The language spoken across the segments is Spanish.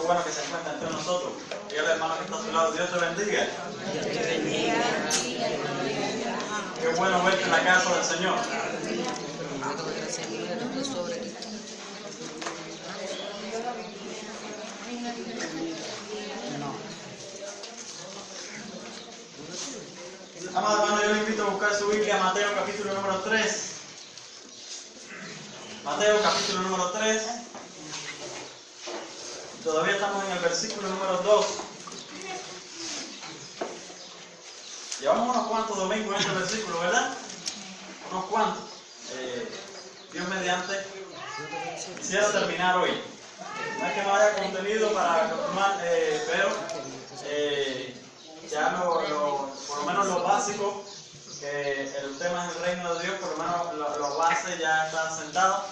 bueno que se encuentra entre nosotros. Dígale, hermano, que está a su lado. Dios te bendiga. Qué bueno verte en la casa del Señor. Amado hermano, yo le invito a buscar su Biblia, Mateo capítulo número 3. Mateo capítulo número 3. Todavía estamos en el versículo número 2. Llevamos unos cuantos domingos en este versículo, ¿verdad? Unos cuantos. Dios mediante, quisiera terminar hoy. No es que no haya contenido para confirmar, pero ya por lo menos lo básico, que el tema es el reino de Dios, por lo menos lo base ya está sentado.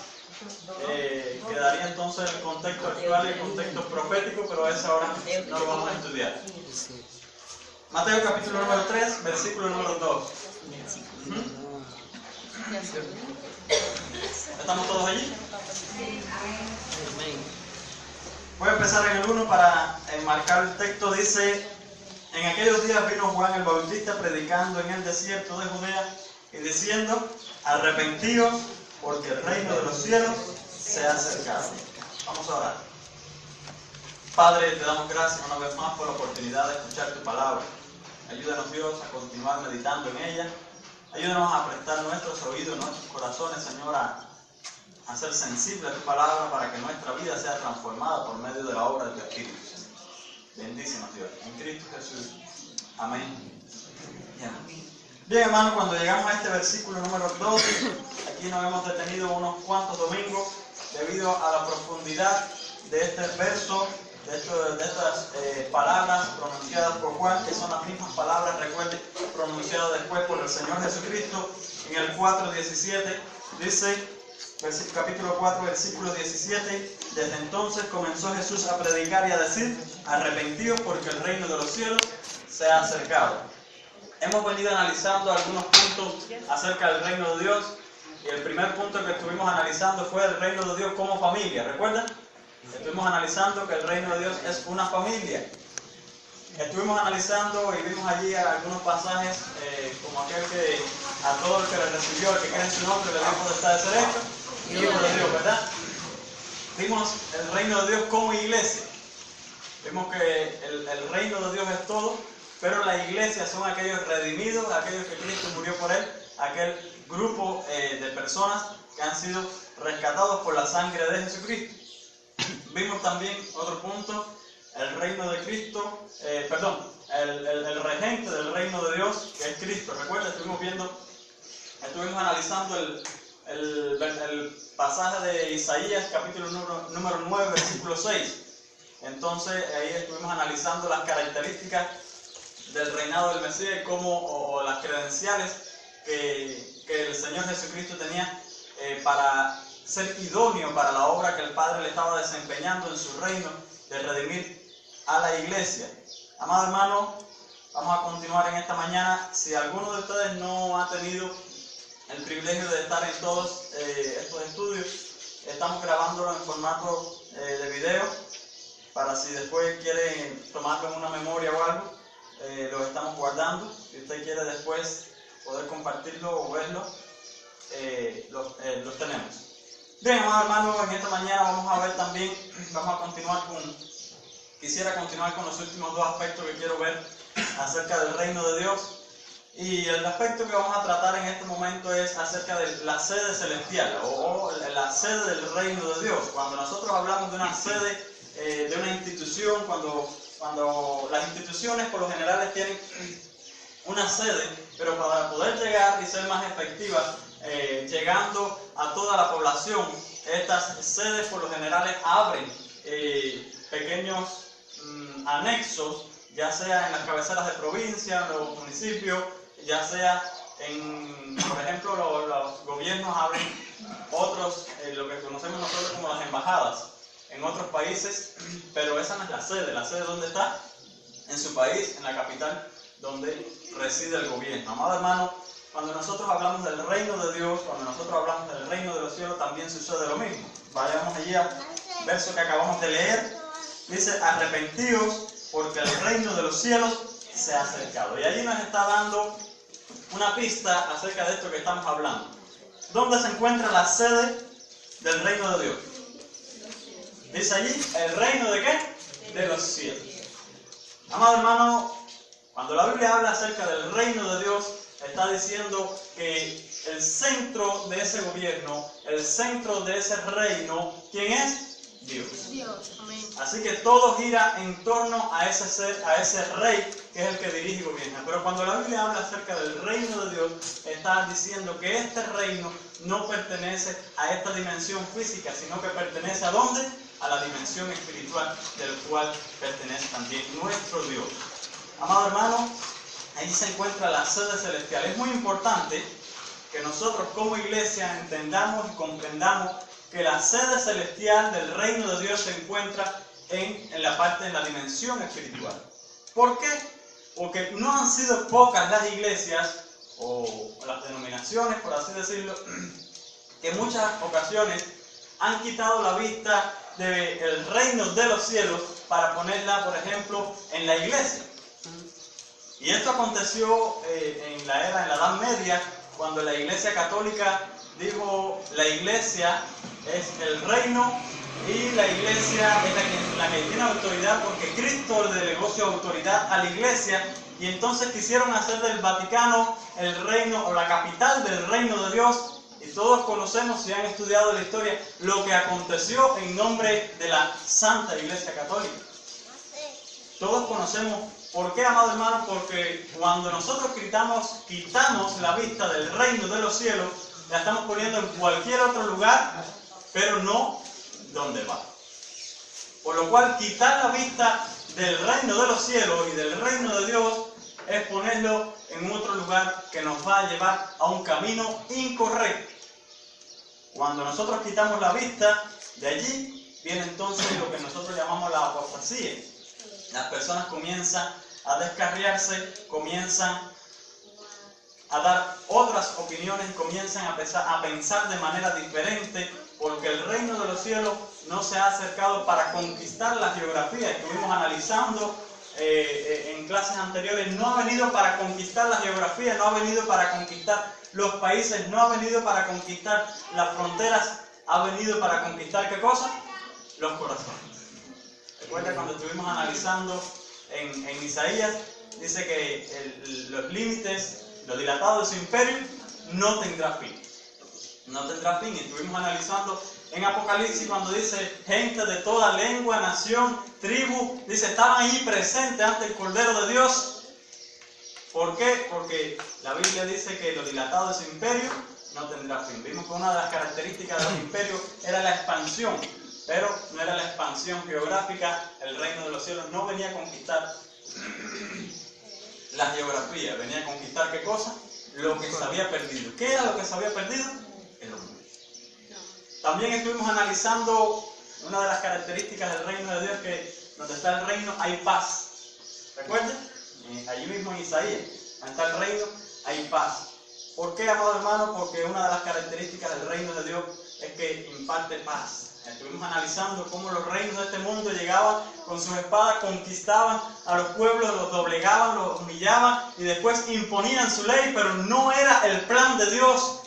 Quedaría entonces el contexto actual y el contexto profético, pero ese ahora no lo vamos a estudiar. Mateo capítulo número 3, versículo número 2. ¿Estamos todos allí? Voy a empezar en el 1 para enmarcar el texto. Dice: en aquellos días vino Juan el Bautista predicando en el desierto de Judea y diciendo: arrepentíos, porque el reino de los cielos se ha acercado. Vamos a orar. Padre, te damos gracias una vez más por la oportunidad de escuchar tu palabra. Ayúdanos, Dios, a continuar meditando en ella. Ayúdanos a prestar nuestros oídos, nuestros corazones, Señor, a ser sensibles a tu palabra para que nuestra vida sea transformada por medio de la obra de tu Espíritu. Bendícenos, Dios, en Cristo Jesús. Amén. Bien, hermano, cuando llegamos a este versículo número 2, aquí nos hemos detenido unos cuantos domingos debido a la profundidad de este verso, de estas palabras pronunciadas por Juan, que son las mismas palabras, recuerden, pronunciadas después por el Señor Jesucristo en el 4:17. Dice, capítulo 4, versículo 17: desde entonces comenzó Jesús a predicar y a decir: arrepentíos, porque el reino de los cielos se ha acercado. Hemos venido analizando algunos puntos acerca del reino de Dios, y el primer punto que estuvimos analizando fue el reino de Dios como familia, ¿recuerdan? Estuvimos analizando que el reino de Dios es una familia. Estuvimos analizando y vimos allí algunos pasajes, como aquel que a todo el que le recibió, el que cree en su nombre, le dio potestad de ser hecho hijo de Dios, ¿verdad? Vimos el reino de Dios como iglesia. Vimos que el reino de Dios es todo, pero la iglesia son aquellos redimidos, aquellos que Cristo murió por él, aquel grupo de personas que han sido rescatados por la sangre de Jesucristo. Vimos también otro punto, el reino de Cristo, el regente del reino de Dios, que es Cristo. Recuerda, estuvimos analizando el pasaje de Isaías, capítulo número 9, versículo 6. Entonces, ahí estuvimos analizando las características del reinado del Mesías y o las credenciales que el Señor Jesucristo tenía para ser idóneo para la obra que el Padre le estaba desempeñando en su reino de redimir a la iglesia. Amado hermano, vamos a continuar en esta mañana. Si alguno de ustedes no ha tenido el privilegio de estar en todos estos estudios, estamos grabándolo en formato de video, para si después quieren tomarlo en una memoria o algo, lo estamos guardando. Si usted quiere después poder compartirlo o verlo, los tenemos. Bien, amados hermanos, en esta mañana vamos a ver también, quisiera continuar con los últimos dos aspectos que quiero ver acerca del reino de Dios. Y el aspecto que vamos a tratar en este momento es acerca de la sede celestial o la sede del reino de Dios. Cuando nosotros hablamos de una sede de una institución, cuando las instituciones por lo general tienen una sede, pero para poder llegar y ser más efectivas, llegando a toda la población, estas sedes por lo general abren pequeños anexos, ya sea en las cabeceras de provincia, en los municipios, ya sea por ejemplo, los gobiernos abren otros, lo que conocemos nosotros como las embajadas, en otros países, pero esa no es la sede. ¿La sede dónde está? En su país, en la capital, donde reside el gobierno. Amado hermano, cuando nosotros hablamos del reino de Dios, cuando nosotros hablamos del reino de los cielos, también sucede lo mismo. Vayamos allí al verso que acabamos de leer, dice, arrepentíos porque el reino de los cielos se ha acercado. Y allí nos está dando una pista acerca de esto que estamos hablando. ¿Dónde se encuentra la sede del reino de Dios? Dice allí, ¿el reino de qué? De los cielos. Amado hermano, cuando la Biblia habla acerca del reino de Dios, está diciendo que el centro de ese gobierno, el centro de ese reino, ¿quién es? Dios. Dios, amén. Así que todo gira en torno a ese ser, a ese rey que es el que dirige y gobierna. Pero cuando la Biblia habla acerca del reino de Dios, está diciendo que este reino no pertenece a esta dimensión física, sino que pertenece ¿a dónde? A la dimensión espiritual, del cual pertenece también nuestro Dios. Amado hermano, ahí se encuentra la sede celestial. Es muy importante que nosotros como iglesia entendamos y comprendamos que la sede celestial del reino de Dios se encuentra en la dimensión espiritual. ¿Por qué? Porque no han sido pocas las iglesias o las denominaciones, por así decirlo, que en muchas ocasiones han quitado la vista del reino de los cielos para ponerla, por ejemplo, en la iglesia. Y esto aconteció en la Edad Media, cuando la Iglesia Católica dijo, la iglesia es el reino y la iglesia es la que tiene autoridad, porque Cristo le delegó su autoridad a la iglesia, y entonces quisieron hacer del Vaticano el reino o la capital del reino de Dios. Y todos conocemos, si han estudiado la historia, lo que aconteció en nombre de la Santa Iglesia Católica. Todos conocemos. ¿Por qué, amado hermano? Porque cuando nosotros quitamos la vista del reino de los cielos, la estamos poniendo en cualquier otro lugar, pero no donde va. Por lo cual, quitar la vista del reino de los cielos y del reino de Dios es ponerlo en otro lugar que nos va a llevar a un camino incorrecto. Cuando nosotros quitamos la vista de allí, viene entonces lo que nosotros llamamos la apostasía. Las personas comienzan a descarriarse, comienzan a dar otras opiniones y comienzan a pensar de manera diferente, porque el reino de los cielos no se ha acercado para conquistar la geografía. Estuvimos analizando en clases anteriores, no ha venido para conquistar la geografía, no ha venido para conquistar los países, no ha venido para conquistar las fronteras, ha venido para conquistar ¿qué cosa? Los corazones. Recuerda cuando estuvimos analizando en Isaías, dice que los límites, lo dilatado de su imperio, no tendrá fin. No tendrá fin. Y estuvimos analizando en Apocalipsis cuando dice gente de toda lengua, nación, tribu, dice estaban ahí presentes ante el Cordero de Dios. ¿Por qué? Porque la Biblia dice que lo dilatado de su imperio no tendrá fin. Vimos que una de las características de los imperios era la expansión. Pero no era la expansión geográfica. El reino de los cielos no venía a conquistar la geografía, venía a conquistar ¿qué cosa? Lo que se había perdido. ¿Qué era lo que se había perdido? El hombre. También estuvimos analizando una de las características del reino de Dios, que donde está el reino hay paz. ¿Recuerden? Allí mismo en Isaías, donde está el reino hay paz. ¿Por qué, amado hermano? Porque una de las características del reino de Dios es que imparte paz. Estuvimos analizando cómo los reinos de este mundo llegaban con sus espadas, conquistaban a los pueblos, los doblegaban, los humillaban y después imponían su ley, pero no era el plan de Dios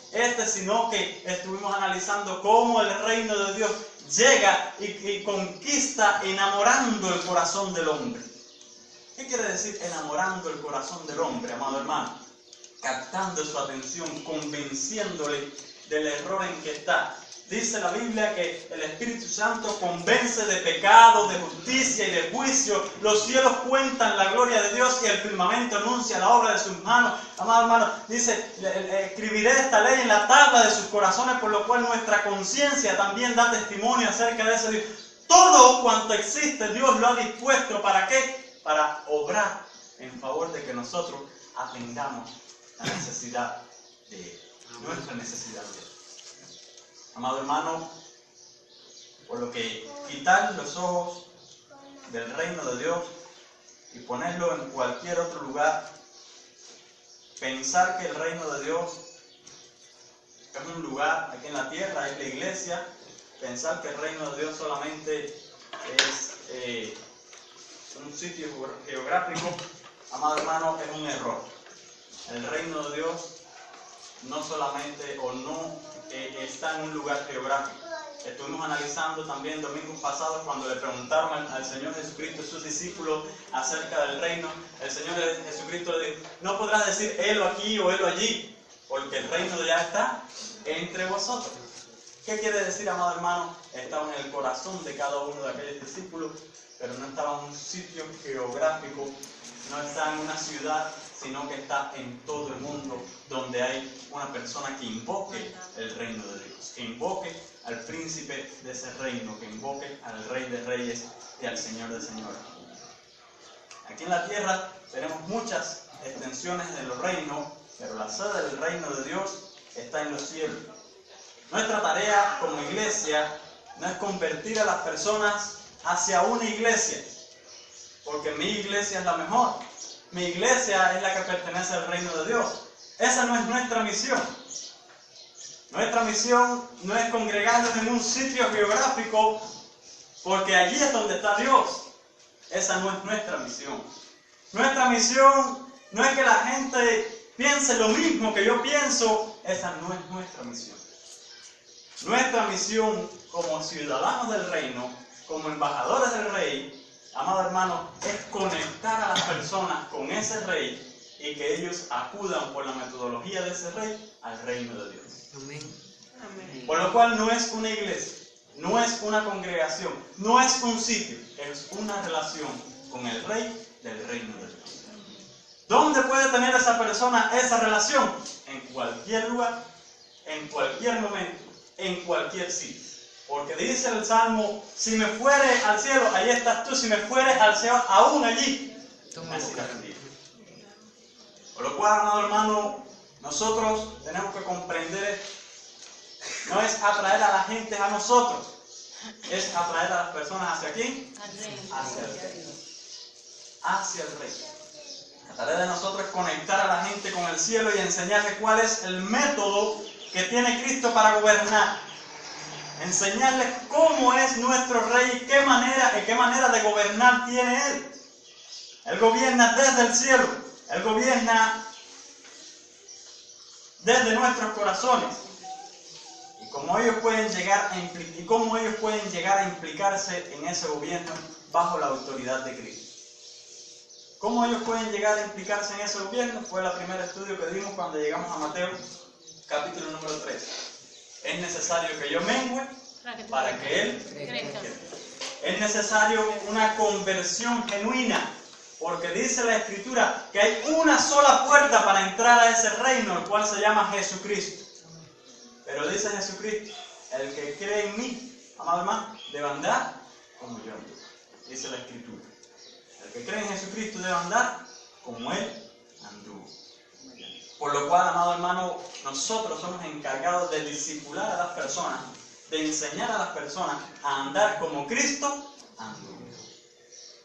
sino que estuvimos analizando cómo el reino de Dios llega y conquista enamorando el corazón del hombre. ¿Qué quiere decir enamorando el corazón del hombre, amado hermano? Captando su atención, convenciéndole del error en que está. Dice la Biblia que el Espíritu Santo convence de pecado, de justicia y de juicio. Los cielos cuentan la gloria de Dios y el firmamento anuncia la obra de sus manos. Amado hermano, dice, escribiré esta ley en la tabla de sus corazones, por lo cual nuestra conciencia también da testimonio acerca de ese Dios. Todo cuanto existe, Dios lo ha dispuesto. ¿Para qué? Para obrar en favor de que nosotros atendamos la necesidad de Él, nuestra necesidad de Él. Amado hermano, por lo que quitar los ojos del reino de Dios y ponerlo en cualquier otro lugar, pensar que el reino de Dios es un lugar aquí en la tierra, es la iglesia, pensar que el reino de Dios solamente es sitio geográfico, amado hermano, es un error. El reino de Dios no solamente o no está en un lugar geográfico. Estuvimos analizando también domingos pasados cuando le preguntaron al Señor Jesucristo y sus discípulos acerca del reino. El Señor Jesucristo le dijo, no podrás decir helo aquí o helo allí, porque el reino ya está entre vosotros. ¿Qué quiere decir, amado hermano? Estaba en el corazón de cada uno de aquellos discípulos, pero no estaba en un sitio geográfico, no está en una ciudad, sino que está en todo el mundo, donde hay una persona que invoque el reino de Dios, que invoque al príncipe de ese reino, que invoque al Rey de Reyes y al Señor de Señores. Aquí en la tierra tenemos muchas extensiones de los reinos, pero la sede del reino de Dios está en los cielos. Nuestra tarea como iglesia no es convertir a las personas hacia una iglesia, porque mi iglesia es la mejor. Mi iglesia es la que pertenece al reino de Dios. Esa no es nuestra misión. Nuestra misión no es congregarnos en un sitio geográfico, porque allí es donde está Dios. Esa no es nuestra misión. Nuestra misión no es que la gente piense lo mismo que yo pienso. Esa no es nuestra misión. Nuestra misión como ciudadanos del reino, como embajadores del rey, amado hermano, es conectar a las personas con ese rey y que ellos acudan por la metodología de ese rey al reino de Dios. Amén. Por lo cual no es una iglesia, no es una congregación, no es un sitio, es una relación con el rey del reino de Dios. ¿Dónde puede tener esa persona esa relación? En cualquier lugar, en cualquier momento, en cualquier sitio. Porque dice el Salmo, si me fuere al cielo, allí estás tú, si me fuere al cielo, aún allí me serás contigo. Por lo cual, amado hermano, nosotros tenemos que comprender, no es atraer a la gente a nosotros, es atraer a las personas ¿hacia quién? Hacia el Rey. Hacia el Rey. La tarea de nosotros es conectar a la gente con el cielo y enseñarle cuál es el método que tiene Cristo para gobernar. Enseñarles cómo es nuestro Rey y qué manera de gobernar tiene Él. Él gobierna desde el cielo. Él gobierna desde nuestros corazones. Y cómo ellos pueden llegar a implicarse en ese gobierno bajo la autoridad de Cristo. ¿Cómo ellos pueden llegar a implicarse en ese gobierno? Fue el primer estudio que dimos cuando llegamos a Mateo, capítulo número 3. Es necesario que yo mengüe para que Él crezca. Es necesario una conversión genuina, porque dice la Escritura que hay una sola puerta para entrar a ese reino, el cual se llama Jesucristo. Pero dice Jesucristo, el que cree en mí, amado hermano, debe andar como yo ando. Dice la Escritura. El que cree en Jesucristo debe andar como Él anduvo. Por lo cual, amado hermano, nosotros somos encargados de discipular a las personas, de enseñar a las personas a andar como Cristo anduvo.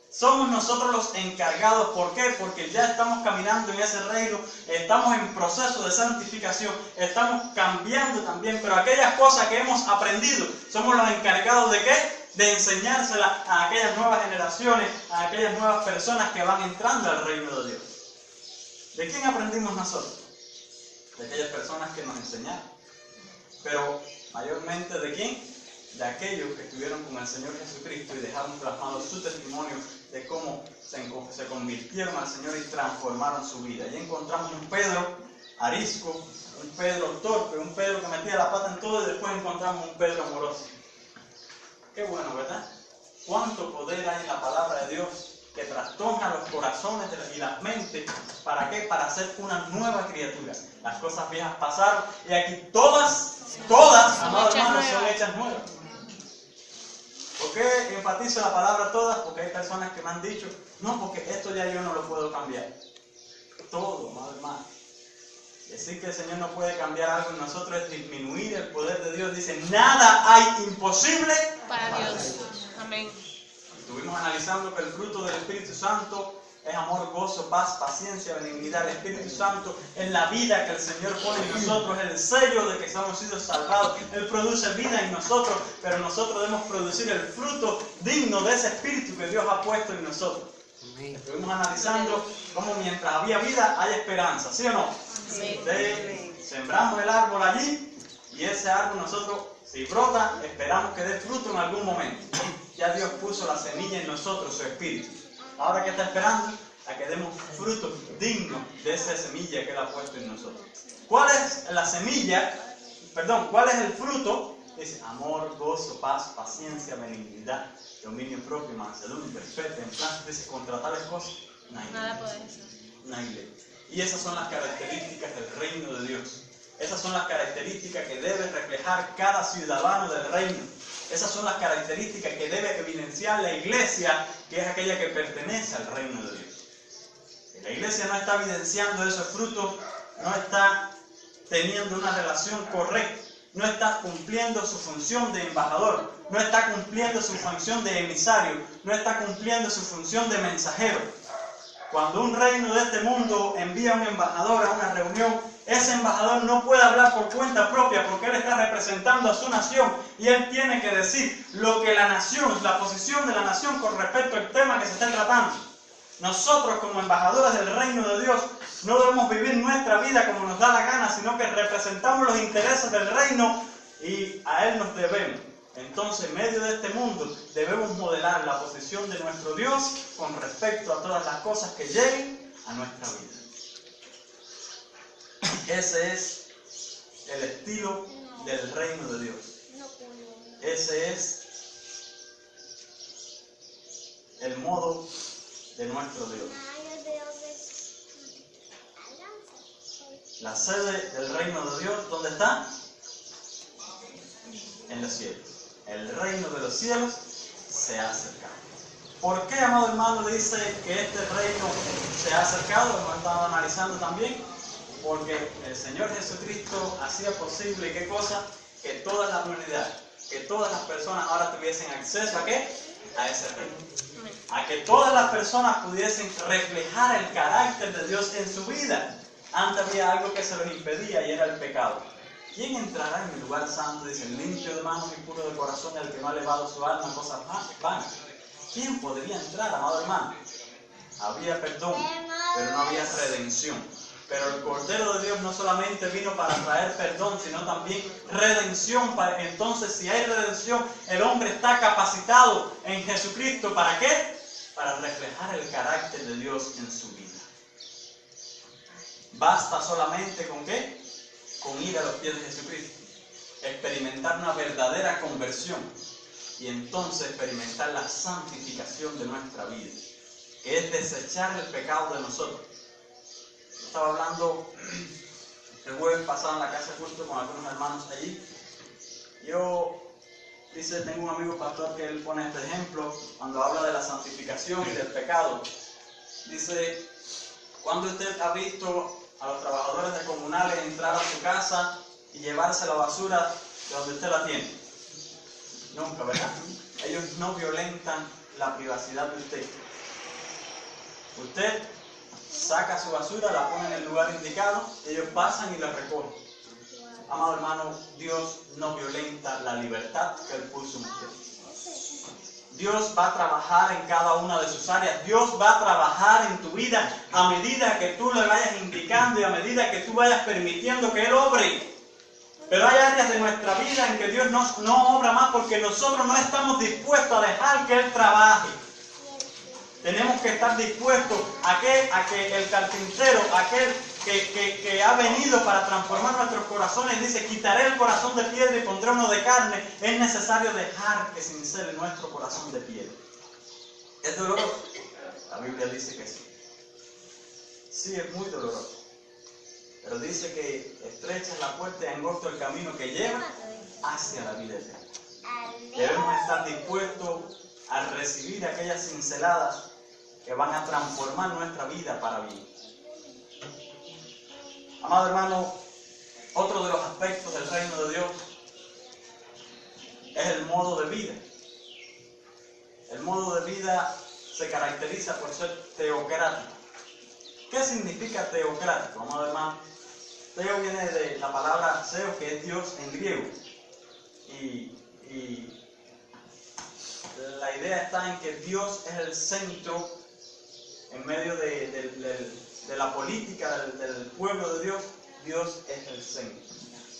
Somos nosotros los encargados. ¿Por qué? Porque ya estamos caminando en ese reino, estamos en proceso de santificación, estamos cambiando también, pero aquellas cosas que hemos aprendido, somos los encargados ¿de qué? De enseñárselas a aquellas nuevas generaciones, a aquellas nuevas personas que van entrando al reino de Dios. ¿De quién aprendimos nosotros? De aquellas personas que nos enseñaron. Pero mayormente ¿de quién? De aquellos que estuvieron con el Señor Jesucristo y dejaron plasmado su testimonio de cómo se convirtieron al Señor y transformaron su vida. Y encontramos un Pedro arisco, un Pedro torpe, un Pedro que metía la pata en todo, y después encontramos un Pedro amoroso. Qué bueno, ¿verdad? Cuánto poder hay en la palabra de Dios que trastorna los corazones y las mentes. ¿Para qué? Para hacer una nueva criatura. Las cosas viejas pasaron y aquí todas, amados hermanos, son hechas nuevas. ¿Por qué enfatizo la palabra todas? Porque hay personas que me han dicho, no, porque esto ya yo no lo puedo cambiar. Todo, amado hermano. Decir que el Señor no puede cambiar algo en nosotros es disminuir el poder de Dios. Dice, nada hay imposible para Dios. Amén. Estuvimos analizando que el fruto del Espíritu Santo es amor, gozo, paz, paciencia, benignidad. El Espíritu Santo es la vida que el Señor pone en nosotros, es el sello de que hemos sido salvados. Él produce vida en nosotros, pero nosotros debemos producir el fruto digno de ese Espíritu que Dios ha puesto en nosotros. Estuvimos analizando cómo mientras había vida hay esperanza, ¿sí o no? Sembramos el árbol allí y ese árbol nosotros, si brota, esperamos que dé fruto en algún momento. Ya Dios puso la semilla en nosotros, su espíritu. Ahora, ¿qué está esperando? A que demos frutos dignos de esa semilla que Él ha puesto en nosotros. ¿Cuál es la semilla? ¿Cuál es el fruto? Dice amor, gozo, paz, paciencia, benignidad, dominio propio, mansedumbre, perfecta, templanza. Dice contra tales cosas no hay ley. Y esas son las características del reino de Dios. Esas son las características que debe reflejar cada ciudadano del reino. Esas son las características que debe evidenciar la iglesia, que es aquella que pertenece al reino de Dios. La iglesia no está evidenciando esos frutos, no está teniendo una relación correcta, no está cumpliendo su función de embajador, no está cumpliendo su función de emisario, no está cumpliendo su función de mensajero. Cuando un reino de este mundo envía un embajador a una reunión, ese embajador no puede hablar por cuenta propia porque él está representando a su nación y él tiene que decir lo que la nación, la posición de la nación con respecto al tema que se está tratando. Nosotros como embajadores del reino de Dios no debemos vivir nuestra vida como nos da la gana, sino que representamos los intereses del reino y a Él nos debemos. Entonces, en medio de este mundo, debemos modelar la posición de nuestro Dios con respecto a todas las cosas que lleguen a nuestra vida. Ese es el estilo del reino de Dios. Ese es el modo de nuestro Dios. La sede del reino de Dios, ¿dónde está? En los cielos. El reino de los cielos se ha acercado. ¿Por qué, amado hermano, dice que este reino se ha acercado? Lo hemos estado analizando también. Porque el Señor Jesucristo hacía posible, ¿qué cosa? Que toda la humanidad, que todas las personas ahora tuviesen acceso ¿a qué? A ese reino. A que todas las personas pudiesen reflejar el carácter de Dios en su vida. Antes había algo que se los impedía y era el pecado. ¿Quién entrará en el lugar santo? Dice, limpio de manos y puro de corazón, el que no ha elevado su alma a cosas vanas. ¿Quién podría entrar, amado hermano? Había perdón, pero no había redención. Pero el Cordero de Dios no solamente vino para traer perdón, sino también redención. Entonces, si hay redención, el hombre está capacitado en Jesucristo. ¿Para qué? Para reflejar el carácter de Dios en su vida. Basta solamente ¿con qué? Con ir a los pies de Jesucristo. Experimentar una verdadera conversión. Y entonces experimentar la santificación de nuestra vida. Que es desechar el pecado de nosotros. Estaba hablando el jueves pasado en la casa justo con algunos hermanos allí. Tengo un amigo pastor que él pone este ejemplo cuando habla de la santificación y del pecado. Dice, ¿cuándo usted ha visto a los trabajadores de comunales entrar a su casa y llevarse la basura de donde usted la tiene? Nunca, ¿verdad? Ellos no violentan la privacidad de usted. Usted saca su basura, la pone en el lugar indicado, ellos pasan y la recogen. Amado hermano, Dios no violenta la libertad que Él puso en usted. Dios va a trabajar en cada una de sus áreas. Dios va a trabajar en tu vida a medida que tú le vayas indicando y a medida que tú vayas permitiendo que Él obre. Pero hay áreas de nuestra vida en que Dios no obra más porque nosotros no estamos dispuestos a dejar que Él trabaje. Tenemos que estar dispuestos a que el carpintero, aquel que ha venido para transformar nuestros corazones, dice, quitaré el corazón de piedra y pondré uno de carne. Es necesario dejar que se insere nuestro corazón de piedra. ¿Es doloroso? La Biblia dice que sí. Sí, es muy doloroso. Pero dice que estrecha es la puerta y angosto el camino que lleva hacia la vida eterna. Debemos estar dispuestos a recibir aquellas cinceladas que van a transformar nuestra vida para bien. Amado hermano, otro de los aspectos del reino de Dios es el modo de vida. El modo de vida se caracteriza por ser teocrático. ¿Qué significa teocrático, amado hermano? Teo viene de la palabra Theos, que es Dios en griego. Y la idea está en que Dios es el centro en medio de la política del pueblo de Dios, Dios es el centro.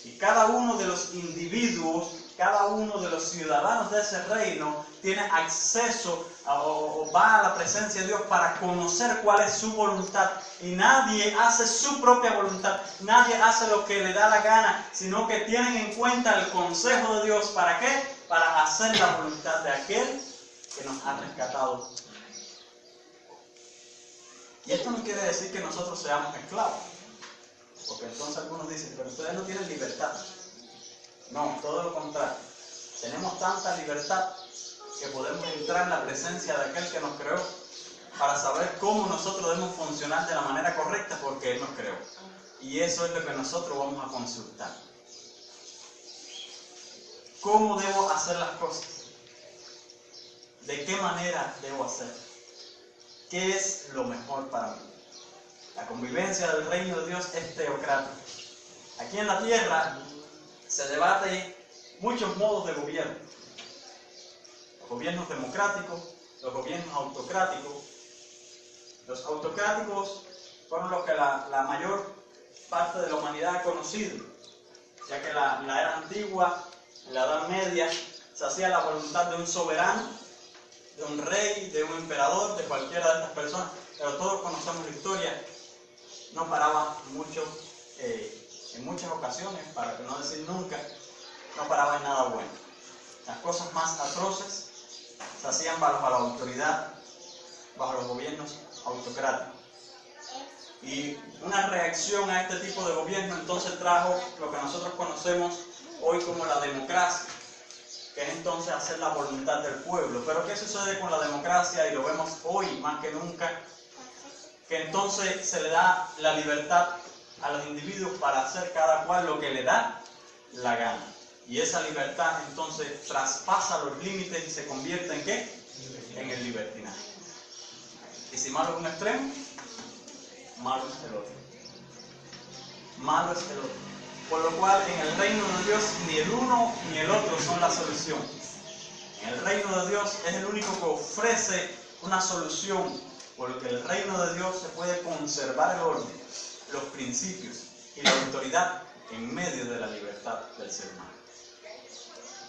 Y cada uno de los individuos, cada uno de los ciudadanos de ese reino tiene acceso o va a la presencia de Dios para conocer cuál es su voluntad. Y nadie hace su propia voluntad, nadie hace lo que le da la gana, sino que tienen en cuenta el consejo de Dios. ¿Para qué? Para hacer la voluntad de aquel que nos ha rescatado. Y esto no quiere decir que nosotros seamos esclavos, porque entonces algunos dicen, pero ustedes no tienen libertad. No, todo lo contrario. Tenemos tanta libertad que podemos entrar en la presencia de aquel que nos creó para saber cómo nosotros debemos funcionar de la manera correcta, porque Él nos creó. Y eso es lo que nosotros vamos a consultar. ¿Cómo debo hacer las cosas? ¿De qué manera debo hacer? ¿Qué es lo mejor para mí? La convivencia del reino de Dios es teocrática. Aquí en la tierra se debate muchos modos de gobierno. Los gobiernos democráticos, los gobiernos autocráticos. Los autocráticos fueron los que la mayor parte de la humanidad ha conocido, ya que en la era antigua, en la Edad Media, se hacía la voluntad de un soberano, de un rey, de un emperador, de cualquiera de estas personas, pero todos conocemos la historia. No paraba mucho, en muchas ocasiones, para que no decir nunca, no paraba en nada bueno. Las cosas más atroces se hacían bajo la autoridad, bajo los gobiernos autocráticos. Y una reacción a este tipo de gobierno entonces trajo lo que nosotros conocemos hoy como la democracia, que es entonces hacer la voluntad del pueblo. Pero ¿qué sucede con la democracia? Y lo vemos hoy más que nunca, que entonces se le da la libertad a los individuos para hacer cada cual lo que le da la gana. Y esa libertad entonces traspasa los límites y se convierte ¿en qué? En el libertinaje. Y si malo es un extremo, malo es el otro. Malo es el otro. Por lo cual en el reino de Dios ni el uno ni el otro son la solución. En el reino de Dios es el único que ofrece una solución, porque el reino de Dios se puede conservar el orden, los principios y la autoridad en medio de la libertad del ser humano.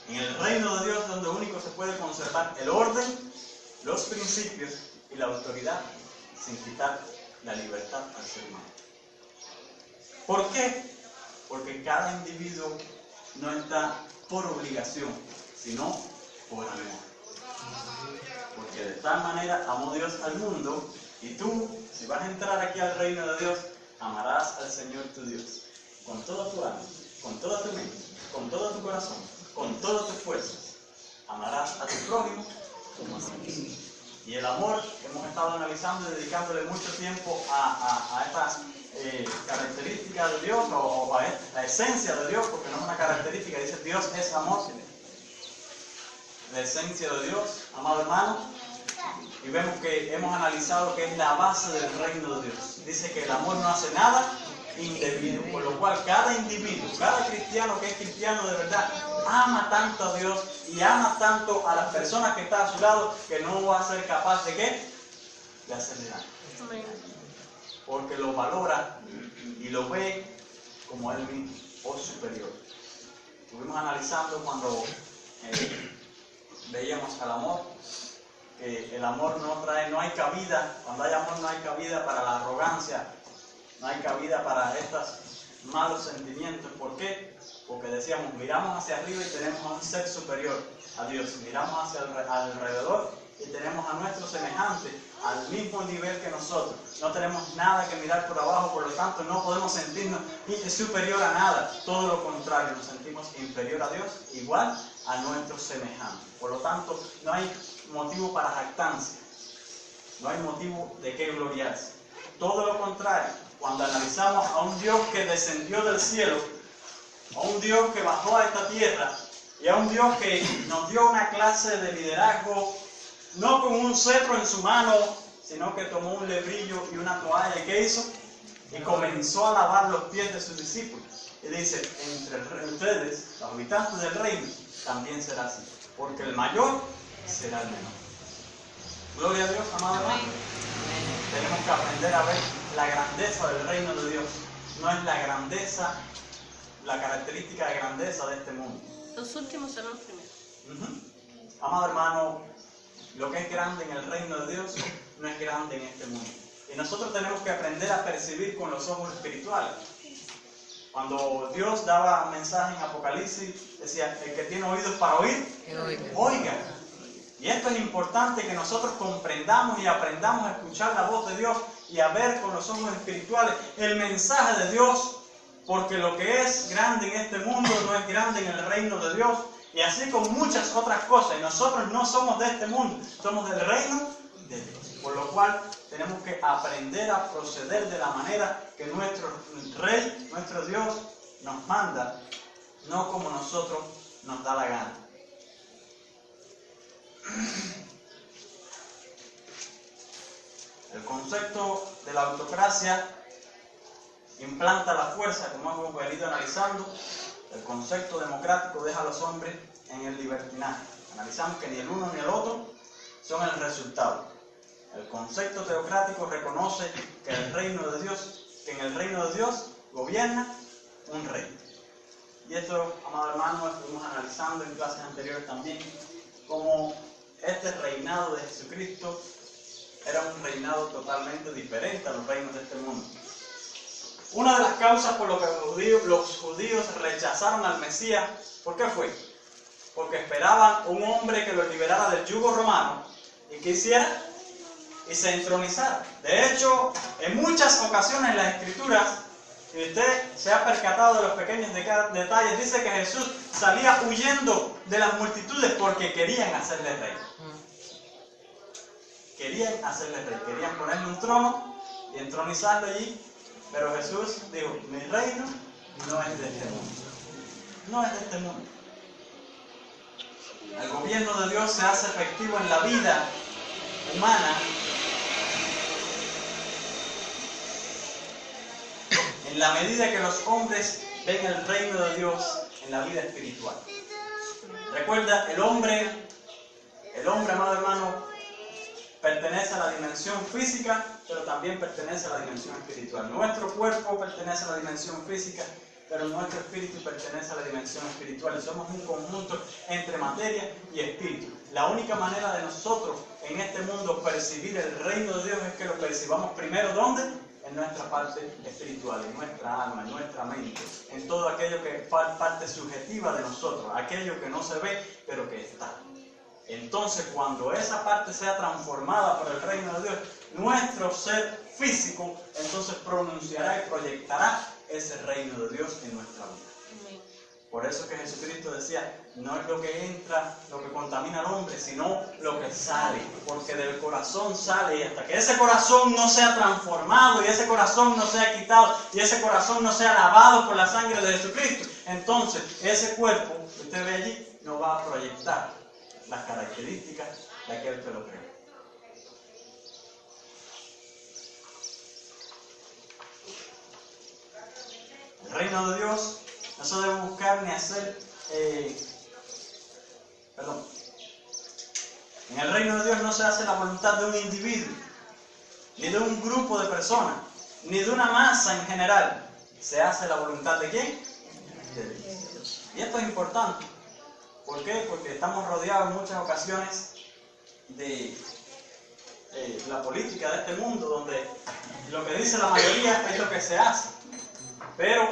En el reino de Dios es donde único se puede conservar el orden, los principios y la autoridad sin quitar la libertad al ser humano. ¿Por qué? Porque cada individuo no está por obligación, sino por amor. Porque de tal manera amó Dios al mundo, y tú, si vas a entrar aquí al reino de Dios, amarás al Señor tu Dios con toda tu alma, con toda tu mente, con todo tu corazón, con todas tus fuerzas. Amarás a tu prójimo como a ti mismo. Y el amor, hemos estado analizando y dedicándole mucho tiempo a estas características de Dios, o a la esencia de Dios, porque no es una característica, dice Dios es amor. La esencia de Dios, amado hermano, y vemos que hemos analizado que es la base del reino de Dios. Dice que el amor no hace nada indebido, por lo cual cada individuo, cada cristiano que es cristiano de verdad, ama tanto a Dios y ama tanto a las personas que están a su lado, que no va a ser capaz de ¿qué? De hacerle daño. Porque lo valora y lo ve como él mismo o superior. Estuvimos analizando cuando veíamos al amor, que el amor no hay cabida, cuando hay amor no hay cabida para la arrogancia, no hay cabida para estos malos sentimientos. ¿Por qué? Porque decíamos, miramos hacia arriba y tenemos a un ser superior a Dios, miramos hacia alrededor y tenemos a nuestro semejante al mismo nivel que nosotros. No tenemos nada que mirar por abajo, por lo tanto no podemos sentirnos superior a nada. Todo lo contrario, nos sentimos inferior a Dios, igual a nuestro semejante. Por lo tanto, no hay motivo para jactancia, no hay motivo de qué gloriarse. Todo lo contrario, cuando analizamos a un Dios que descendió del cielo, a un Dios que bajó a esta tierra y a un Dios que nos dio una clase de liderazgo, no con un cetro en su mano, sino que tomó un lebrillo y una toalla. ¿Y qué hizo? Y comenzó a lavar los pies de sus discípulos. Y dice, entre ustedes, los habitantes del reino, también será así, porque el mayor será el menor. Gloria a Dios, amado hermano. tenemos que aprender a ver la grandeza del reino de Dios. No es la grandeza, la característica de grandeza de este mundo. Los últimos serán los primeros. Amado hermano, lo que es grande en el reino de Dios no es grande en este mundo. Y nosotros tenemos que aprender a percibir con los ojos espirituales. Cuando Dios daba mensaje en Apocalipsis, decía, el que tiene oídos para oír, oiga. Y esto es importante que nosotros comprendamos y aprendamos a escuchar la voz de Dios y a ver con los ojos espirituales el mensaje de Dios, porque lo que es grande en este mundo no es grande en el reino de Dios, y así con muchas otras cosas. Y nosotros no somos de este mundo, somos del reino de Dios, por lo cual tenemos que aprender a proceder de la manera que nuestro Rey, nuestro Dios, nos manda, no como nosotros nos da la gana. El concepto de la autocracia implanta la fuerza, como hemos venido analizando. El concepto democrático deja a los hombres en el libertinaje. Analizamos que ni el uno ni el otro son el resultado. El concepto teocrático reconoce que en el reino de Dios gobierna un rey. Y esto, amado hermano, estuvimos analizando en clases anteriores también, como este reinado de Jesucristo era un reinado totalmente diferente a los reinos de este mundo. Una de las causas por lo que los judíos rechazaron al Mesías, ¿por qué fue? Porque esperaban un hombre que los liberara del yugo romano y que hiciera y se entronizara. De hecho, en muchas ocasiones en las Escrituras, si usted se ha percatado de los pequeños detalles, dice que Jesús salía huyendo de las multitudes porque querían hacerle rey. Querían hacerle rey, querían ponerle un trono y entronizarlo allí, pero Jesús dijo, mi reino no es de este mundo. No es de este mundo. El gobierno de Dios se hace efectivo en la vida humana en la medida que los hombres ven el reino de Dios en la vida espiritual. Recuerda, el hombre, amado hermano, pertenece a la dimensión física, pero también pertenece a la dimensión espiritual. Nuestro cuerpo pertenece a la dimensión física, pero nuestro espíritu pertenece a la dimensión espiritual. Y somos un conjunto entre materia y espíritu. La única manera de nosotros en este mundo percibir el reino de Dios es que lo percibamos primero, ¿dónde? En nuestra parte espiritual, en nuestra alma, en nuestra mente, en todo aquello que es parte subjetiva de nosotros, aquello que no se ve, pero que está. Entonces, cuando esa parte sea transformada por el reino de Dios, nuestro ser físico, entonces pronunciará y proyectará ese reino de Dios en nuestra vida. Por eso que Jesucristo decía, no es lo que entra, lo que contamina al hombre, sino lo que sale, porque del corazón sale, y hasta que ese corazón no sea transformado, y ese corazón no sea quitado, y ese corazón no sea lavado por la sangre de Jesucristo, entonces ese cuerpo que usted ve allí no va a proyectar las características de aquel que lo creó. El reino de Dios no se debe buscar ni hacer, en el reino de Dios no se hace la voluntad de un individuo, ni de un grupo de personas, ni de una masa en general. Se hace la voluntad de ¿quién? De Dios. Y esto es importante. ¿Por qué? Porque estamos rodeados en muchas ocasiones de la política de este mundo, donde lo que dice la mayoría es lo que se hace. Pero,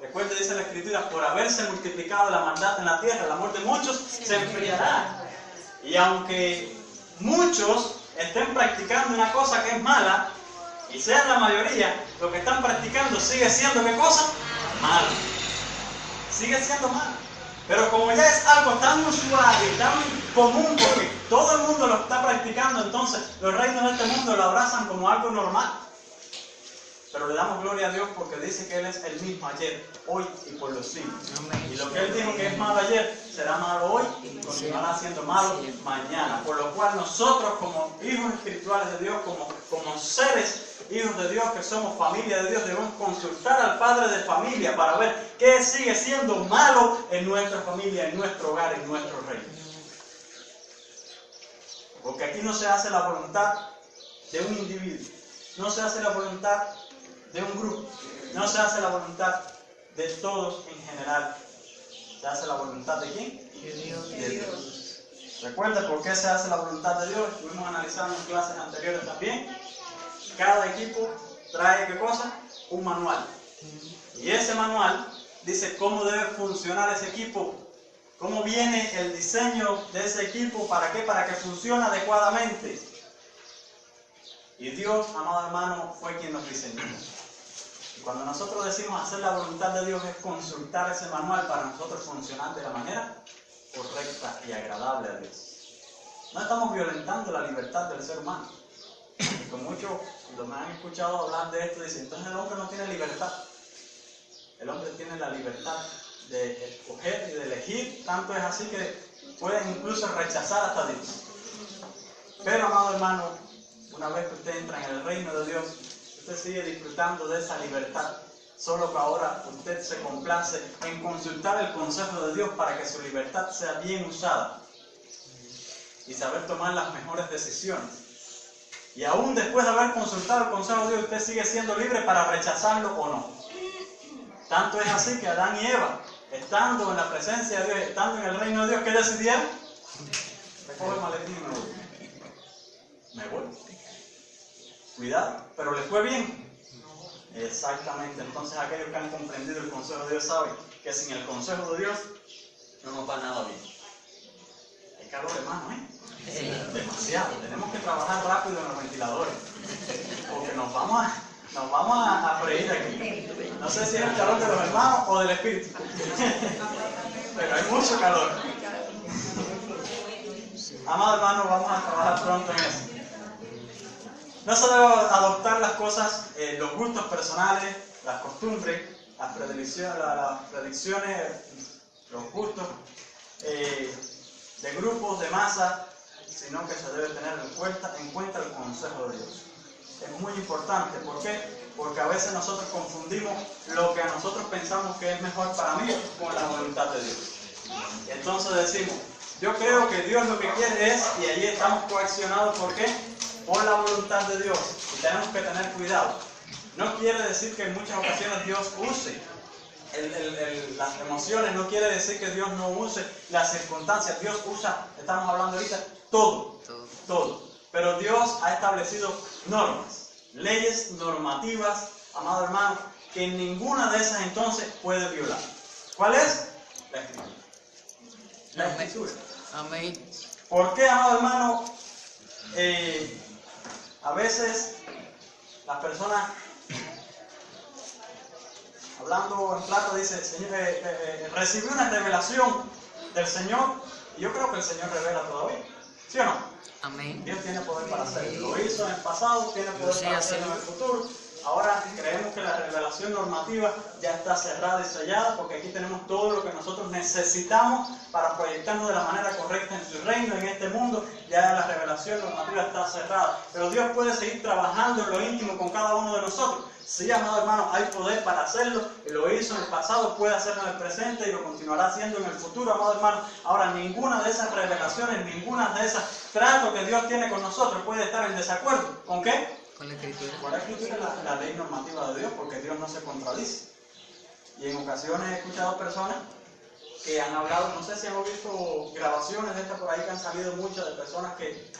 recuerde, dice la Escritura, por haberse multiplicado la maldad en la tierra, el amor de muchos se enfriará. Y aunque muchos estén practicando una cosa que es mala, y sean la mayoría, lo que están practicando sigue siendo ¿qué cosa? Malo. Sigue siendo malo. Pero como ya es algo tan usual y tan común, porque todo el mundo lo está practicando, entonces los reinos de este mundo lo abrazan como algo normal. Pero le damos gloria a Dios porque dice que Él es el mismo ayer, hoy y por los siglos. Y lo que Él dijo que es malo ayer, será malo hoy y continuará siendo malo mañana. Por lo cual nosotros como hijos espirituales de Dios, como seres hijos de Dios, que somos familia de Dios, debemos consultar al Padre de familia para ver qué sigue siendo malo en nuestra familia, en nuestro hogar, en nuestro reino. Porque aquí no se hace la voluntad de un individuo, no se hace la voluntad de un grupo, no se hace la voluntad de todos en general. ¿Se hace la voluntad de quién? De Dios. De Dios. ¿Recuerda por qué se hace la voluntad de Dios? Estuvimos analizando en clases anteriores también. Cada equipo trae, ¿qué cosa? Un manual. Y ese manual dice cómo debe funcionar ese equipo. Cómo viene el diseño de ese equipo, ¿para qué? Para que funcione adecuadamente. Y Dios, amado hermano, fue quien nos diseñó. Y cuando nosotros decimos hacer la voluntad de Dios es consultar ese manual para nosotros funcionar de la manera correcta y agradable a Dios. No estamos violentando la libertad del ser humano. Porque muchos, cuando me han escuchado hablar de esto, dicen, entonces el hombre no tiene libertad. El hombre tiene la libertad de escoger y de elegir, tanto es así que pueden incluso rechazar hasta Dios. Pero, amado hermano, una vez que usted entra en el reino de Dios, usted sigue disfrutando de esa libertad, solo que ahora usted se complace en consultar el consejo de Dios para que su libertad sea bien usada y saber tomar las mejores decisiones. Y aún después de haber consultado el consejo de Dios, usted sigue siendo libre para rechazarlo o no. Tanto es así que Adán y Eva, estando en la presencia de Dios, estando en el reino de Dios, ¿qué decidieron? Recoge el maletín y me voy. Me voy. Cuidado, pero ¿les fue bien? Exactamente. Entonces aquellos que han comprendido el consejo de Dios saben que sin el consejo de Dios no nos va nada bien. Hay calor, hermano, ¿eh? Demasiado. Tenemos que trabajar rápido en los ventiladores, porque nos vamos a freír aquí. No sé si es el calor de los hermanos o del espíritu, pero hay mucho calor. Amado hermano, vamos a trabajar pronto en eso. No se debe adoptar las cosas, los gustos personales, las costumbres, las predicciones, los gustos de grupos, de masa, sino que se debe tener en cuenta el consejo de Dios. Es muy importante. ¿Por qué? Porque a veces nosotros confundimos lo que a nosotros pensamos que es mejor para mí con la voluntad de Dios. Y entonces decimos, yo creo que Dios lo que quiere es, y allí estamos coaccionados, ¿por qué? Por la voluntad de Dios. Y tenemos que tener cuidado. No quiere decir que en muchas ocasiones Dios use las emociones, no quiere decir que Dios no use las circunstancias. Dios usa, estamos hablando ahorita, todo. Pero Dios ha establecido normas, leyes normativas, amado hermano, que ninguna de esas entonces puede violar. ¿Cuál es? La Escritura. La Escritura. Amén. ¿Por qué, amado hermano? A veces las personas, hablando en plata, dice, Señor, recibí una revelación del Señor, y yo creo que el Señor revela todavía. ¿Sí o no? Amén. Dios tiene poder para hacerlo. Lo hizo en el pasado, tiene poder para hacerlo en el futuro. Ahora creemos que la revelación normativa ya está cerrada y sellada, porque aquí tenemos todo lo que nosotros necesitamos para proyectarnos de la manera correcta en su reino, en este mundo. Ya la revelación normativa está cerrada. Pero Dios puede seguir trabajando en lo íntimo con cada uno de nosotros. Sí, amado hermano, hay poder para hacerlo. Lo hizo en el pasado, puede hacerlo en el presente y lo continuará haciendo en el futuro, amado hermano. Ahora, ninguna de esas revelaciones, ninguna de esas tratos que Dios tiene con nosotros puede estar en desacuerdo. ¿Con qué? Con la Escritura. Por la Escritura es la ley normativa de Dios, porque Dios no se contradice. Y en ocasiones he escuchado personas que han hablado, no sé si han visto grabaciones de estas por ahí que han salido muchas de personas que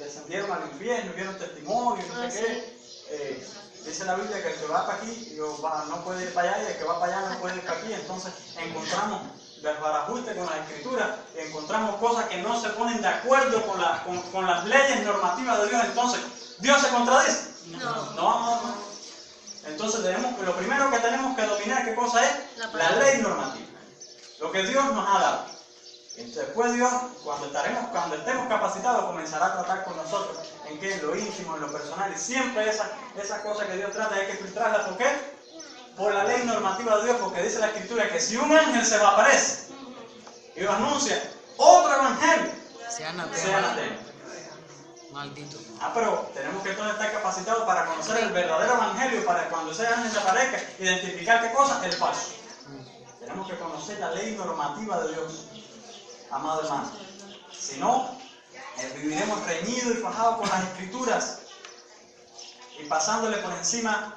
descendieron al infierno, vieron testimonio, no sé qué. Dice la Biblia que el que va para aquí no puede ir para allá, y el que va para allá no puede ir para aquí. Entonces encontramos desbarajuste con la Escritura, encontramos cosas que no se ponen de acuerdo con las leyes normativas de Dios. Entonces, ¿Dios se contradice? No. Entonces lo primero que tenemos que dominar, ¿qué cosa es? La ley normativa. Lo que Dios nos ha dado. Y después Dios, cuando estemos capacitados, comenzará a tratar con nosotros. ¿En qué? En lo íntimo, en lo personal. Y siempre esa cosa que Dios trata hay que filtrarla. ¿Por qué? Por la ley normativa de Dios, porque dice la Escritura que si un ángel se me aparece y lo anuncia otro evangelio, sea anatema. Maldito. Pero tenemos que entonces estar capacitados para conocer el verdadero evangelio, para cuando ese ángel se aparezca, identificar qué cosa, el falso. Tenemos que conocer la ley normativa de Dios, amado hermano. Si no, viviremos reñidos y fajados con las Escrituras. y pasándole por encima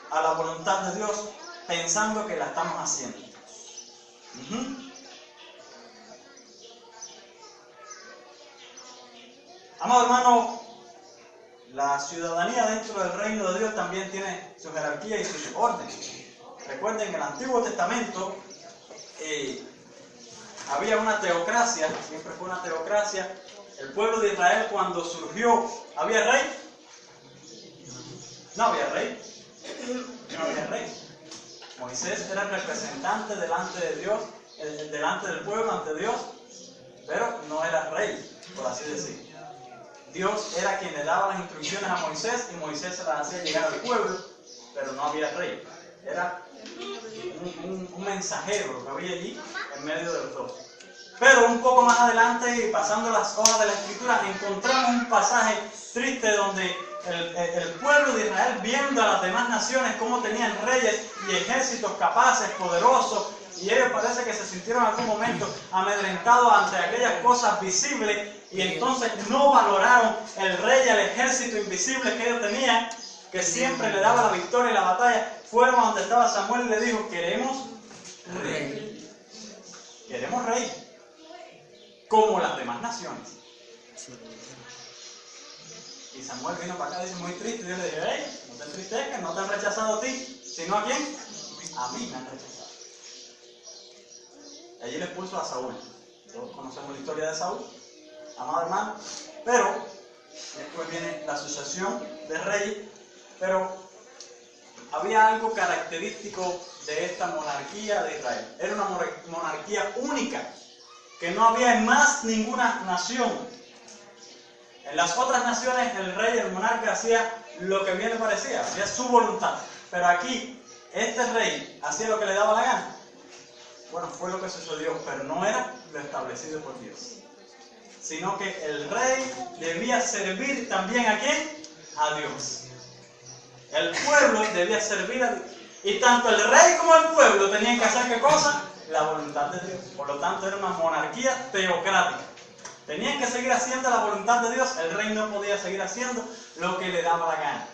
a la voluntad de Dios, pensando que la estamos haciendo. Amado hermano, la ciudadanía dentro del reino de Dios también tiene su jerarquía y sus órdenes. Recuerden, en el Antiguo Testamento había una teocracia, siempre fue una teocracia. El pueblo de Israel, cuando surgió, ¿había rey? No había rey. No había rey. Moisés era el representante delante de Dios, delante del pueblo ante Dios, pero no era rey, por así decir. Dios era quien le daba las instrucciones a Moisés y Moisés se las hacía llegar al pueblo, pero no había rey. Era un mensajero lo que había allí en medio de los dos. Pero un poco más adelante, y pasando las hojas de la Escritura, encontramos un pasaje triste donde el pueblo de Israel, viendo a las demás naciones cómo tenían reyes y ejércitos capaces, poderosos, y ellos parece que se sintieron en algún momento amedrentados ante aquellas cosas visibles, y entonces no valoraron el rey y el ejército invisible que ellos tenían, que siempre le daba la victoria y la batalla. Fueron a donde estaba Samuel y le dijo: queremos rey. Queremos rey. Como las demás naciones. Y Samuel vino para acá, dice, muy triste. Y yo le dije: hey, no te entristezcas, no te han rechazado a ti, sino ¿a quién? A mí me han rechazado. Y allí le puso a Saúl. Todos conocemos la historia de Saúl, amado hermano. Pero después viene la sucesión de reyes. Pero había algo característico de esta monarquía de Israel. Era una monarquía única, que no había en más ninguna nación. En las otras naciones el rey, el monarca, hacía lo que bien le parecía, hacía su voluntad. Pero aquí, este rey hacía lo que le daba la gana. Bueno, fue lo que sucedió, pero no era lo establecido por Dios. Sino que el rey debía servir también ¿a quién? A Dios. El pueblo debía servir a Dios. Y tanto el rey como el pueblo tenían que hacer ¿qué cosa? La voluntad de Dios. Por lo tanto, era una monarquía teocrática. Tenían que seguir haciendo la voluntad de Dios. El rey no podía seguir haciendo lo que le daba la gana.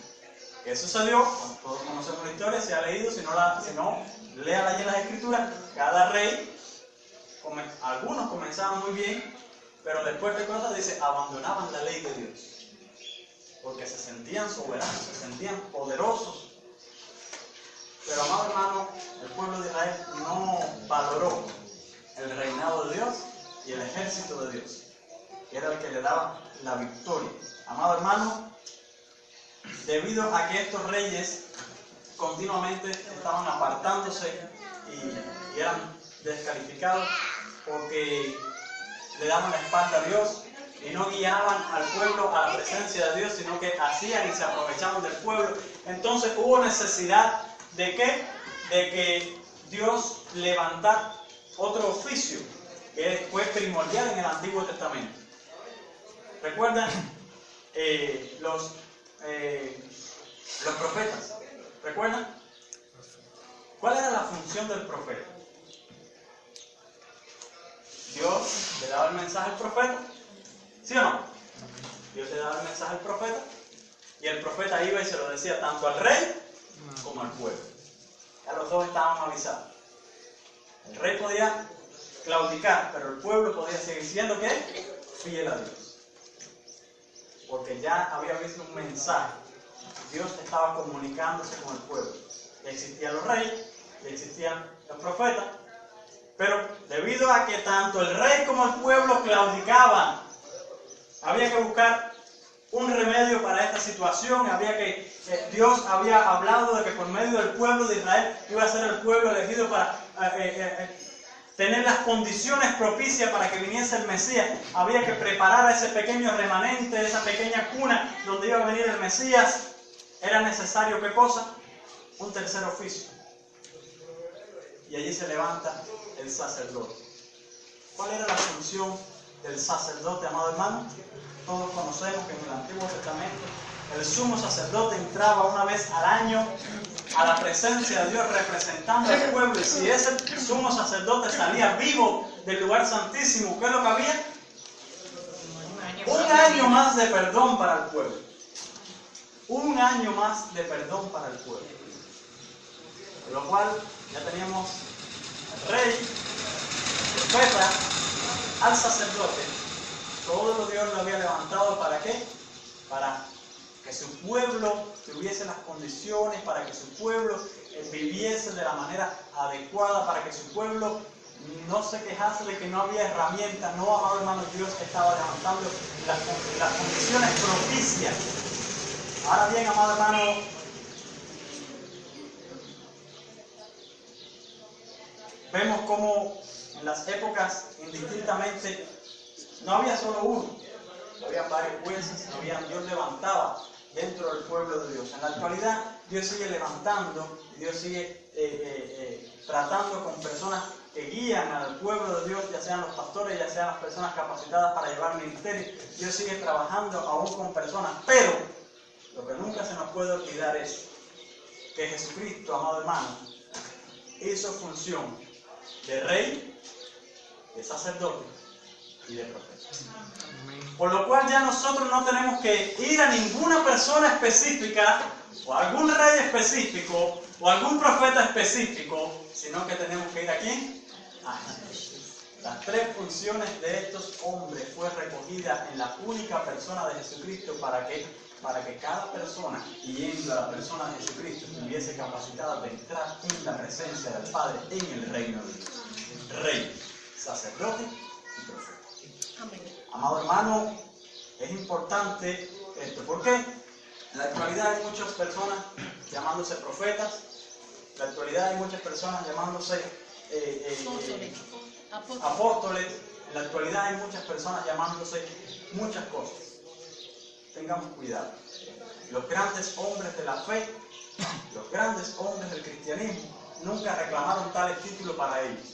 ¿Qué sucedió? Bueno, todos conocemos la historia, se ha leído, si no, léala allí en las Escrituras. Cada rey, algunos comenzaban muy bien, pero después ¿qué cosa? Dice, abandonaban la ley de Dios. Porque se sentían soberanos, se sentían poderosos. Pero, amado hermano, el pueblo de Israel no valoró el reinado de Dios y el ejército de Dios, que era el que le daba la victoria. Amado hermano, debido a que estos reyes continuamente estaban apartándose y eran descalificados porque le daban la espalda a Dios y no guiaban al pueblo a la presencia de Dios, sino que hacían y se aprovechaban del pueblo, entonces hubo necesidad ¿de qué? De que Dios levantara otro oficio que fue primordial en el Antiguo Testamento. ¿Recuerdan los profetas? ¿Recuerdan? ¿Cuál era la función del profeta? Dios le daba el mensaje al profeta, ¿sí o no? Dios le daba el mensaje al profeta y el profeta iba y se lo decía tanto al rey como al pueblo. Ya los dos estaban avisados. El rey podía claudicar, pero el pueblo podía seguir siendo ¿qué? Fiel a Dios. Porque ya había visto un mensaje. Dios estaba comunicándose con el pueblo. Ya existían los reyes, ya existían los profetas, pero debido a que tanto el rey como el pueblo claudicaban, había que buscar un remedio para esta situación. Dios había hablado de que por medio del pueblo de Israel iba a ser el pueblo elegido para tener las condiciones propicias para que viniese el Mesías. Había que preparar a ese pequeño remanente, esa pequeña cuna donde iba a venir el Mesías. Era necesario, ¿qué cosa? Un tercer oficio. Y allí se levanta el sacerdote. ¿Cuál era la función del sacerdote, amado hermano? Todos conocemos que en el Antiguo Testamento el sumo sacerdote entraba una vez al año a la presencia de Dios representando al pueblo, y si ese sumo sacerdote salía vivo del lugar santísimo, ¿qué es lo que había? Un año más de perdón para el pueblo. un año más de perdón para el pueblo. Por lo cual ya teníamos al rey, al profeta, al sacerdote. Todo lo Dios lo había levantado, ¿para qué? Para que su pueblo tuviese las condiciones, para que su pueblo viviese de la manera adecuada, para que su pueblo no se quejase de que no había herramientas. No, amado hermano, Dios estaba levantando las condiciones propicias. Ahora bien, amado hermano, vemos cómo en las épocas indistintamente no había solo uno, había varios jueces, Dios levantaba dentro del pueblo de Dios. En la actualidad Dios sigue levantando, Dios sigue tratando con personas que guían al pueblo de Dios, ya sean los pastores, ya sean las personas capacitadas para llevar ministerio. Dios sigue trabajando aún con personas, pero lo que nunca se nos puede olvidar es que Jesucristo, amado hermano, hizo función de rey, de sacerdote y de profeta. Por lo cual ya nosotros no tenemos que ir a ninguna persona específica, o a algún rey específico, o a algún profeta específico, sino que tenemos que ir ¿a quién? A Jesús. Las tres funciones de estos hombres fue recogida en la única persona de Jesucristo para que cada persona, yendo a la persona de Jesucristo, estuviese capacitada de entrar en la presencia del Padre en el reino de Dios. Rey, sacerdote y profeta. Amén. Amado hermano, es importante esto. ¿Por qué? En la actualidad hay muchas personas llamándose profetas. En la actualidad hay muchas personas llamándose apóstoles. En la actualidad hay muchas personas llamándose muchas cosas. Tengamos cuidado. Los grandes hombres de la fe, los grandes hombres del cristianismo, nunca reclamaron tales títulos para ellos.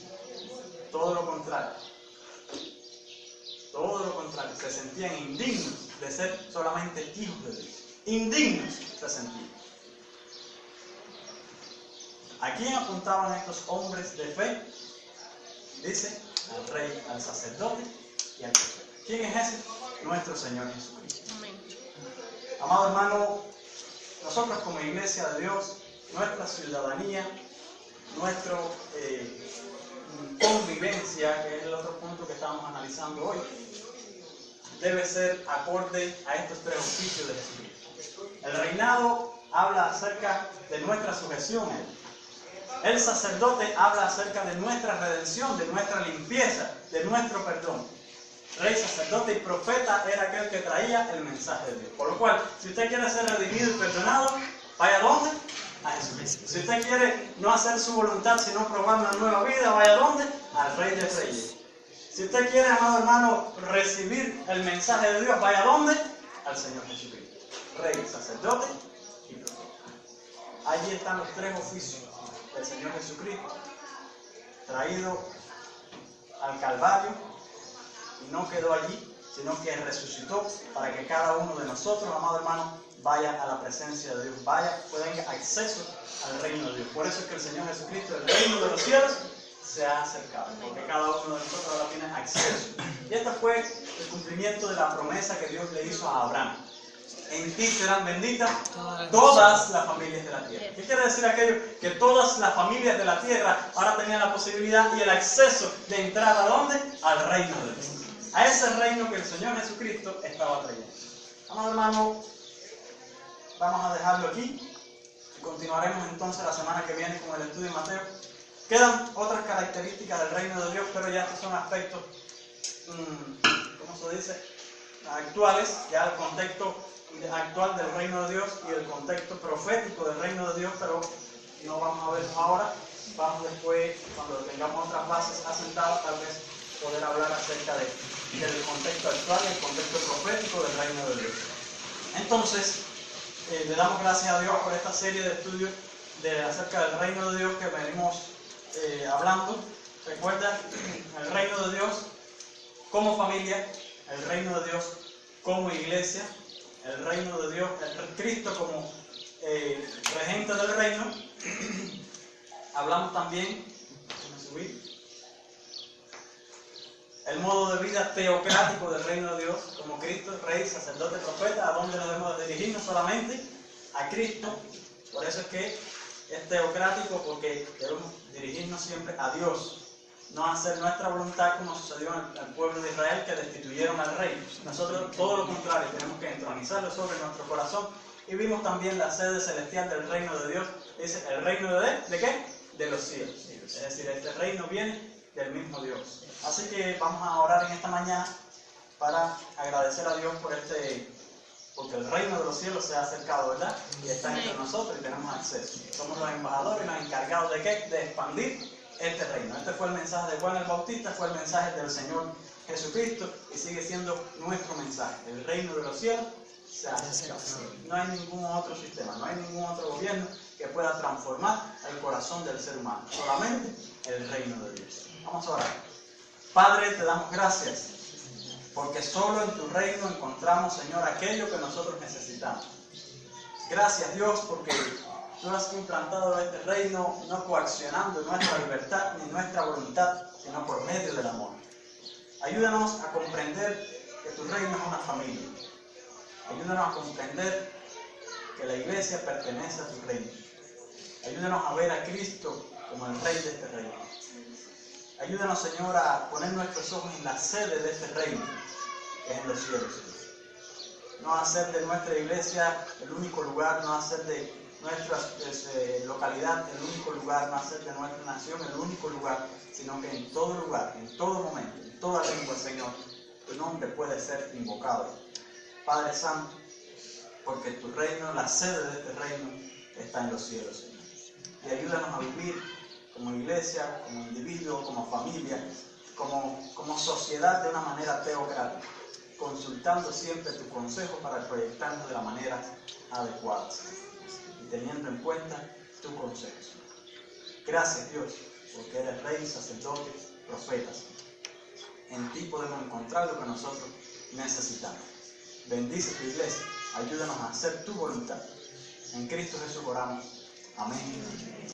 Todo lo contrario. Todo lo contrario. Se sentían indignos de ser solamente hijos de Dios. Indignos se sentían. ¿A quién apuntaban estos hombres de fe? Dice, al rey, al sacerdote y al profeta. ¿Quién es ese? Nuestro Señor Jesucristo. Amén. Amado hermano, nosotros como iglesia de Dios, nuestra ciudadanía, nuestra convivencia, que es el otro punto que estamos analizando hoy, debe ser acorde a estos tres oficios de Jesucristo. El reinado habla acerca de nuestra sujeción a Él. El sacerdote habla acerca de nuestra redención, de nuestra limpieza, de nuestro perdón. Rey, sacerdote y profeta era aquel que traía el mensaje de Dios. Por lo cual, si usted quiere ser redimido y perdonado, ¿vaya a dónde? A Jesucristo. Si usted quiere no hacer su voluntad, sino probar una nueva vida, ¿vaya a dónde? Al Rey de Reyes. Si usted quiere, amado hermano, recibir el mensaje de Dios, ¿vaya a dónde? Al Señor Jesucristo. Rey, sacerdote y profeta. Allí están los tres oficios del Señor Jesucristo, traído al Calvario, y no quedó allí, sino que resucitó para que cada uno de nosotros, amado hermano, vaya a la presencia de Dios, tenga acceso al reino de Dios. Por eso es que el Señor Jesucristo, el reino de los cielos, se ha acercado, porque cada uno de nosotros ahora tiene acceso. Y este fue el cumplimiento de la promesa que Dios le hizo a Abraham. En ti serán benditas todas las familias de la tierra. ¿Qué quiere decir aquello? Que todas las familias de la tierra ahora tenían la posibilidad y el acceso de entrar ¿a dónde? Al reino de Dios. A ese reino que el Señor Jesucristo estaba trayendo. Amado hermano, vamos a dejarlo aquí y continuaremos entonces la semana que viene con el estudio de Mateo. Quedan otras características del reino de Dios, pero ya estos son aspectos, ¿cómo se dice? Actuales, ya el contexto actual del reino de Dios y el contexto profético del reino de Dios, pero no vamos a ver ahora. Vamos después, cuando tengamos otras bases asentadas, tal vez poder hablar acerca del contexto actual y el contexto profético del reino de Dios. Entonces, le damos gracias a Dios por esta serie de estudios acerca del reino de Dios que venimos hablando. Recuerda, el reino de Dios como familia, el reino de Dios como iglesia, el reino de Dios, el Cristo como regente del reino. Hablamos también, el modo de vida teocrático del reino de Dios, como Cristo, Rey, sacerdote, profeta, a donde nos debemos dirigirnos solamente a Cristo. Por eso es que es teocrático, porque debemos dirigirnos siempre a Dios, no hacer nuestra voluntad como sucedió en el pueblo de Israel, que destituyeron al rey. Nosotros todo lo contrario, tenemos que entronizarlo sobre nuestro corazón. Y vimos también la sede celestial del reino de Dios. Dice, ¿el reino de qué? De los cielos. Es decir, este reino viene del mismo Dios. Así que vamos a orar en esta mañana para agradecer a Dios porque el reino de los cielos se ha acercado, ¿verdad? Y está entre nosotros y tenemos acceso. Somos los embajadores y los encargados ¿de qué? De expandir este reino. Este fue el mensaje de Juan el Bautista, fue el mensaje del Señor Jesucristo y sigue siendo nuestro mensaje. El reino de los cielos se ha acercado. No hay ningún otro sistema, no hay ningún otro gobierno que pueda transformar el corazón del ser humano. Solamente el reino de Dios. Vamos a orar. Padre, te damos gracias porque solo en tu reino encontramos, Señor, aquello que nosotros necesitamos. Gracias, Dios, porque tú has implantado este reino no coaccionando nuestra libertad ni nuestra voluntad, sino por medio del amor. Ayúdanos a comprender que tu reino es una familia. Ayúdanos a comprender que la iglesia pertenece a tu reino. Ayúdanos a ver a Cristo como el rey de este reino. Ayúdanos, Señor, a poner nuestros ojos en la sede de este reino, que es en los cielos. No hacer de nuestra iglesia el único lugar, no hacer de nuestra localidad el único lugar, no hacer de nuestra nación el único lugar, sino que en todo lugar, en todo momento, en toda lengua, Señor, tu nombre puede ser invocado. Padre Santo, porque tu reino, la sede de este reino, está en los cielos, Señor. Y ayúdanos a vivir como iglesia, como individuo, como familia, como sociedad de una manera teocrática, consultando siempre tu consejo para proyectarnos de la manera adecuada, y teniendo en cuenta tu consejo. Gracias, Dios, porque eres rey, sacerdote, profeta. En ti podemos encontrar lo que nosotros necesitamos. Bendice tu iglesia, ayúdanos a hacer tu voluntad. En Cristo Jesús oramos. Amén.